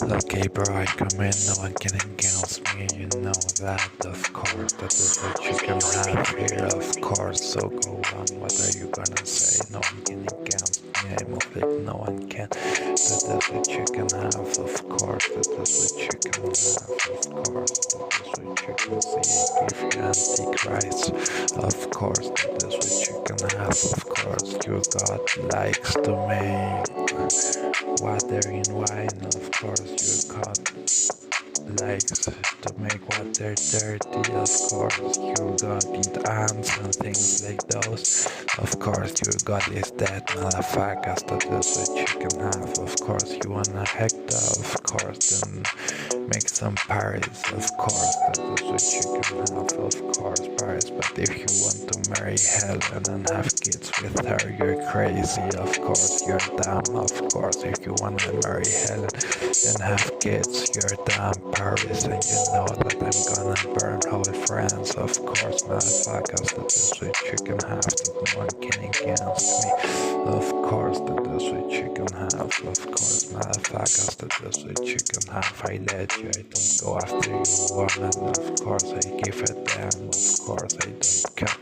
Okay, bro, I come in, no one can against me, you know that, of course, that is what you can have here, of course, so go on, what are you gonna say, no one can against me, I move like no one can, that is what you can have, of course, that is what you can have, of course, that is what you can see, I give you antichrist, of course, that is what you can have, of course, your God likes to make water in wine, of course, your God likes to make water dirty, of course, your God eat ants and things like those, of course, your God is dead, motherfuckers, that is what you can have, of course, you wanna hector, of course, then make some Paris, of course, that is what you can have, of course, Paris, but if you want to marry Helen and have kids with her, you're crazy, of course, you're dumb, of course, if you wanna marry Helen and have kids, you're dumb, Paris, and you know that I'm gonna burn whole France, of course, motherfuckers, that is what you can have, that no one can against me, of course, that is what you can have, of course, motherfuckers, that is what you can have, I let you, I don't go after you, woman, of course, I give a damn, of course, I don't care,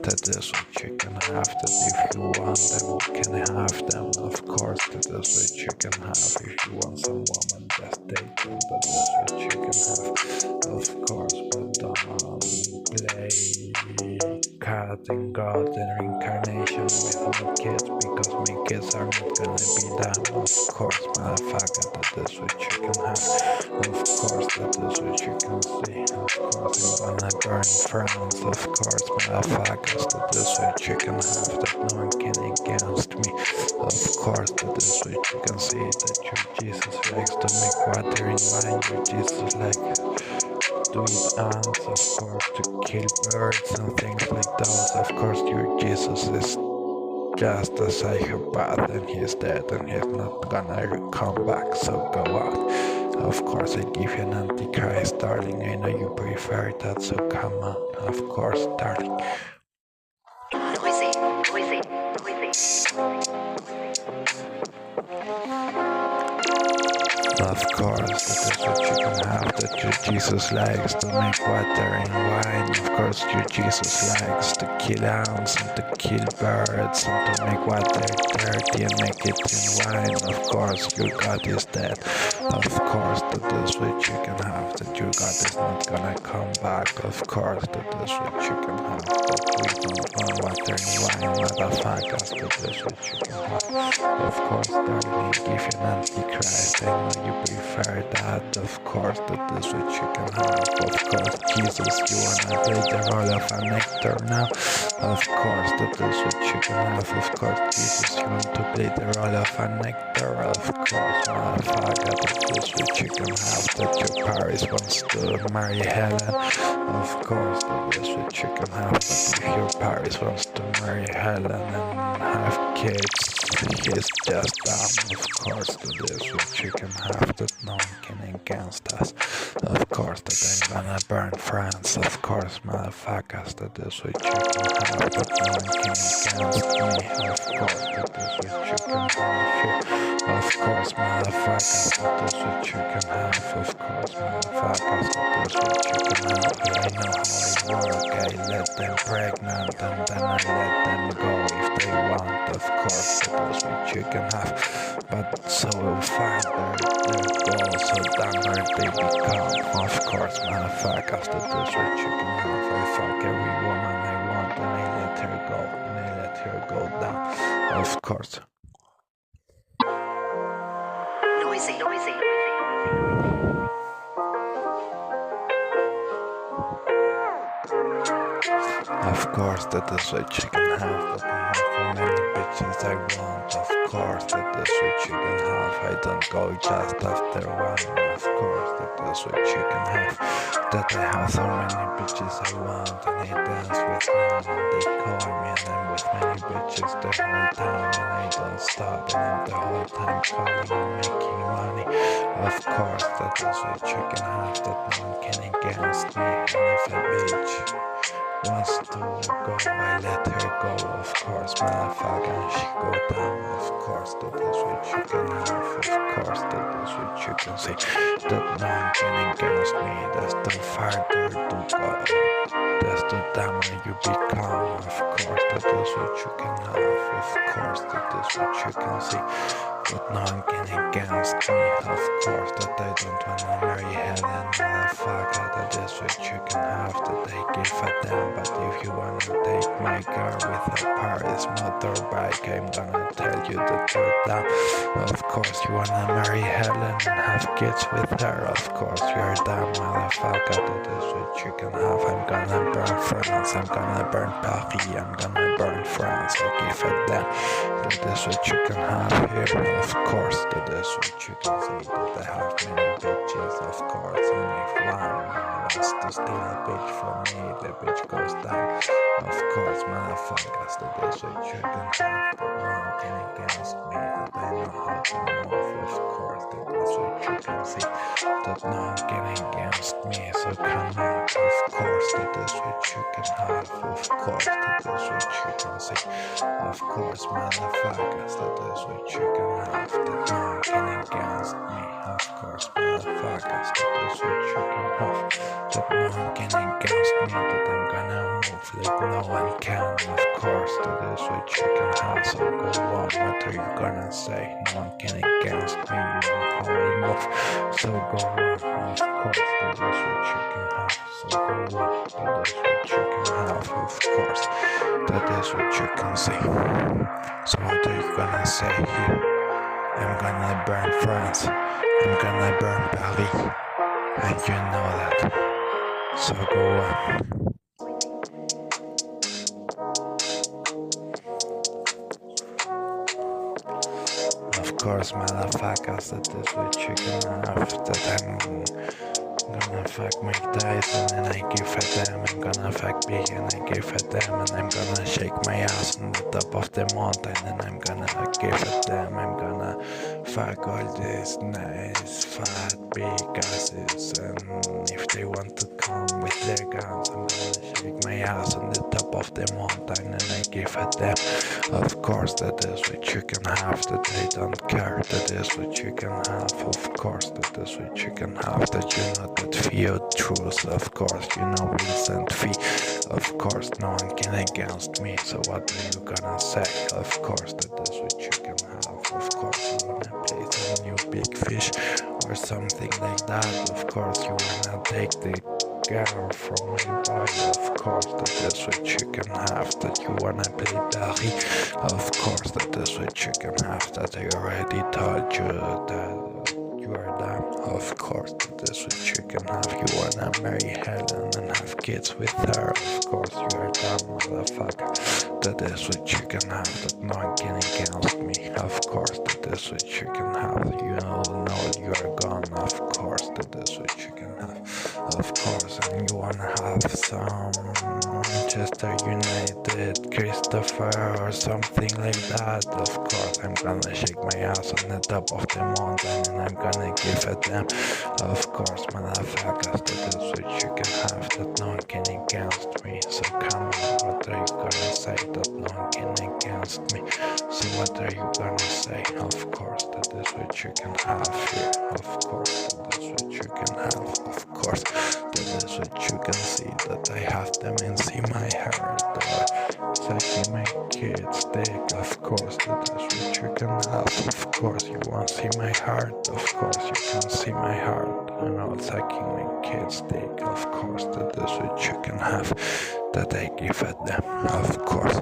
that is what you can have, that if you want them, you can have them, of course, that is what you can have, if you want some woman, just take them, that is what you can have, of course, but don't play cat and God and reincarnation with my kids, because my kids are not gonna be dumb, of course, motherfucker, that is what you can have, of course, that is what you can see, of course, I'm gonna burn France, of course, motherfuckers, that is what you can have, that no one can against me, of course, that is what you can see, that your Jesus likes to make water in wine, your Jesus likes to eat ants, of course, to kill birds and things like those, of course, your Jesus is just a psychopath and he's dead and he's not gonna come back, so go out. Of course, I give you an antichrist, darling, I know you prefer that, so come on, of course, darling. Of course, that is what you can have, that your Jesus likes to make water in wine, of course your Jesus likes to kill ants and to kill birds and to make water dirty and make it in wine, of course your God is dead, of course that is what you can have, that your God is not gonna come back, of course that is what you can have, that we don't want water in wine, motherfuckers, that is what you can have, of course darling, give you an antichrist, I know you prefer that, of course that is what you can have, of course Jesus, you wanna play the role of an actor now, of course that is what you can have, of course Jesus, you want to play the role of an actor, of course motherfucker, that is what you can have, that your Paris wants to marry Helen, of course that is what you can have, but if your Paris wants to marry Helen and have kids, he's just dumb, of course that is what you can have, that no one can against us, of course that I'm gonna burn France, of course motherfuckers, that is what you can have, that no one can against me, of course that is what you can have here, of course motherfuckers, that is what you can have, of course motherfuckers, that is what you can have, I know how I work, I let them pregnant and then I let them go if they want, of course that is what you can have, but so farther they go, so dumber they become, of course motherfuckers, that is what you can have, I fuck every woman I want and I let her go, and I let her go down, of course. Of course, that is what you can have, that I have how many bitches I want, of course, that is what you can have, I don't go just after one, of course, that is what you can have, that I have so many bitches I want, and I dance with none, and they call me, and I'm with many bitches the whole time, and I don't stop, and I'm the whole time calling and making money, of course, that is what you can have, that no one can against me, and if a bitch wants to go, I let her go, of course, motherfucker, and she go down, of course, that is what you can have, of course, that is what you can see, that no one can against me, that's the farther to go, that's the dumber you become, of course, that is what you can have, of course, that is what you can see, but no one can against me, of course, that I don't wanna marry Helen, motherfucker, that is what you can have, that I give a damn, but if you wanna take my girl with a Paris motorbike, I'm gonna tell you that you're dumb, of course, you wanna marry Helen and have kids with her, of course, you're dumb, motherfucker, that is what you can have, I'm gonna burn France, I'm gonna burn Paris, I'm gonna burn France, I give a damn. That is what you can have here, of course, that is what you can see, that I have many bitches, of course, and if one wants to steal a bitch from me, the bitch goes down, of course, motherfuckers, that is what you can have, that no one can against me, that I know how to move, of course, that is what you can see, that no one can against me, so come on, of course, that is what you can have, of course, that is what you can see. Of course, motherfuckers, that is what you can have, that no one can against me. Of course, motherfuckers, that is what you can have, that no one can against me, that I'm gonna move like no one can. Of course, that is what you can have, so go on, what are you gonna say? No one can against me, you know how I move, so go on. Of course, that is what you can have, so go on, that is what you can have, of course. That is what you can see. So what are you gonna say here? I'm gonna burn France. I'm gonna burn Paris. And you know that. So go on. Of course, motherfuckers, that is what you can have. That I'm gonna fuck Mike Tyson and I give a damn. I'm gonna fuck Big and I give a damn. And I'm gonna shake my ass on the top of the mountain and I'm gonna give a damn. I'm gonna fuck all these nice fat big asses. And if they want to come with their guns, I'm gonna shake my ass on the top of the mountain and I give a damn. Of course, that is what you can have, that I don't care. That is what you can have, of course, that is what you can have. That you know that few truths, of course, you know Vincent Fee. Of course, no one can against me, so what are you gonna say? Of course, that is what you can have. Of course, you wanna play some new big fish or something like that. Of course, you wanna take the girl from my body, of course, that is what you can have. That you wanna play Paris, of course, that is what you can have. That I already told you that you are dumb, of course, that is what you can have. You wanna marry Helen and have kids with her, of course, you are dumb, motherfucker. That is what you can have, that no one can against me, of course, that is what you can have. You know you are gone, of course, that is what you can have, of course. And you wanna have some Manchester United, Christopher or something like that, of course, I'm gonna shake my ass on the top of the mountain and I'm gonna give a damn, of course, motherfuckers, that is what you can have, that no one can against me, so come on, what are you gonna say, that no one can against me, so what are you gonna say, of course, that is what you can have here, of course, that is what you can have, of course, that is what you can see, that I have them and see my heart, sucking my kid's dick, of course, that is what you can have, of course, you want to see my heart, of course, you can see my heart, I know, sucking my kid's dick, of course, that is what you can have, that I give at them, of course,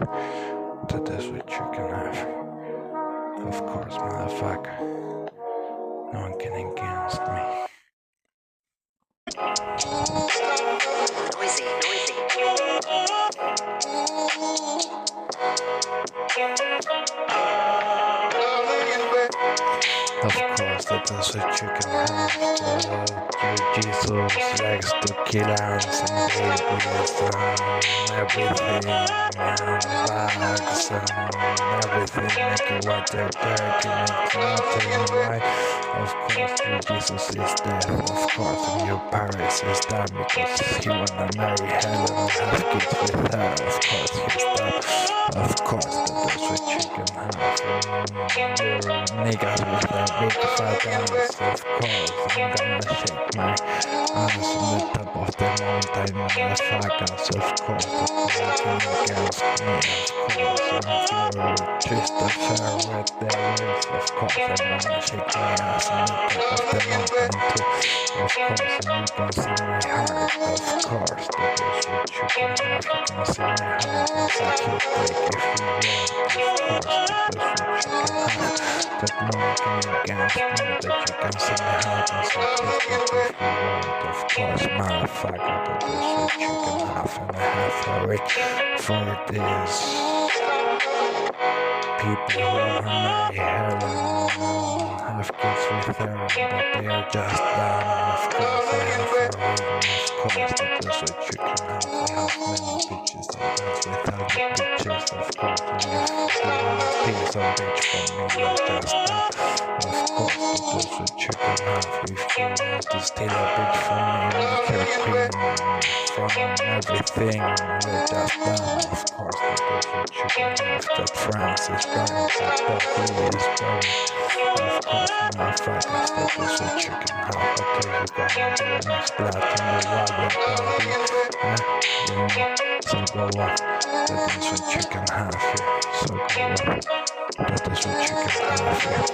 that is what you can have, of course, motherfucker, no one can against me. Of course, that is what you can have. Jesus likes to kill ants and babies and everything, and bugs and everything, make you want their turkey, make nothing right. Of course, your Jesus is dead. Of course, and your Paris is done because he wanna marry Helen and have kids with her. Of course, he's dead. Of course, that is what you can have. Your niggas with their big fat ass. Of course, I'm gonna shake my ass on the top of the mountain, motherfuckers. Of course, that nothing against me. Of course, and if you're twist of fair with their ways, of course, I'm gonna shake my ass on the top of the mountain too. Of course, and you can see my heart. Of course, that is what you can have. You can see my heart and suck your dick if you want. Of course, that is what you can have. That no one can against me. That you can see my heart and suck his dick if you want. Of course, motherfucker, that is what you can have. And I have a rich for this. People who wanna marry Helen have kids with her, but they are just dumb. Of course, I have a ring. Of course, that is what you can have. I have many bitches and dance with other bitches. Of course, and if you wanna steal some bitch from me, you're just dumb. Of course, that is what you can have. If you want to steal a bitch from me, make her queen from everything, you're just dumb. Of course, that is what you can have. That France is burning, that Buffalo is burning. Of course, motherfuckers, that is what you can have. But are you gonna do an exploit in the wagon party? You know, so go on. That is what you can have here. So go on. That is what you can have here.